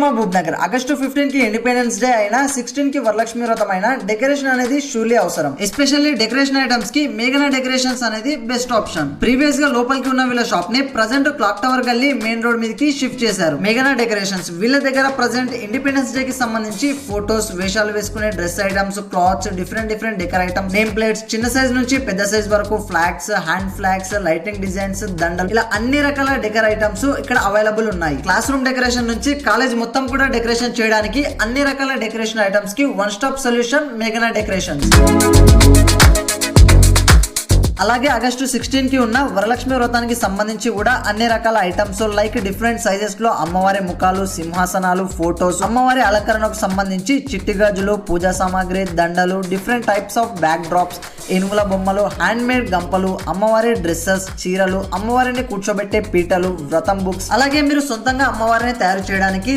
Mahabub Nagar August 15 కి independence day అయినా 16 కి వరలక్ష్మి వ్రతం అయినా డెకరేషన్ అనేది షూలీ అవసరం. ఎస్పెషల్లీ డెకరేషన్ ఐటమ్స్ కి మేఘనా డెకరేషన్స్ అనేది బెస్ట్ ఆప్షన్. ప్రీవియస్ గా లోపలికి ఉన్న వీళ్ళ షాప్ ని ప్రజెంట్ క్లాక్ టవర్ గల్లీ మెయిన్ రోడ్ మీదకి షిఫ్ట్ చేశారు. మేఘనా డెకరేషన్స్ వీళ్ళ దగ్గర ప్రజెంట్ ఇండిపెండెన్స్ డే కి సంబంధించి ఫోటోస్, వేషాలు వేసుకునే dress items, clothes, different decor items, name plates, చిన్న సైజ్ నుంచి పెద్ద సైజ్ వరకు flags, hand flags, lighting designs, దండలు, ఇలా అన్ని రకాల డెకర్ ఐటమ్స్ ఇక్కడ అవైలబుల్ ఉన్నాయి. క్లాస్ రూమ్ డెకరేషన్ నుంచి కాలేజ్ మొత్తం కూడా డెకరేషన్ చేయడానికి అన్ని రకాల డెకరేషన్ ఐటమ్స్ కి వన్ స్టాప్ సొల్యూషన్ మేఘనా డెకరేషన్స్. అలాగే ఆగస్టు 16 కి ఉన్న వరలక్ష్మి వ్రతానికి సంబంధించి కూడా అన్ని రకాల ఐటమ్స్ లైక్ డిఫరెంట్ సైజెస్ లో అమ్మవారి ముఖాలు, సింహాసనాలు, ఫోటోస్, అమ్మవారి అలంకరణకు సంబంధించి చిట్టి గాజులు, పూజా సామాగ్రి, దండలు, different types of back drops, ఏనుగుల బొమ్మలు, హ్యాండ్ మేడ్ గంపలు, అమ్మవారి డ్రెస్సెస్, చీరలు, అమ్మవారిని కూర్చోబెట్టే పీటలు, వ్రతం బుక్స్, అలాగే మీరు సొంతంగా అమ్మవారిని తయారు చేయడానికి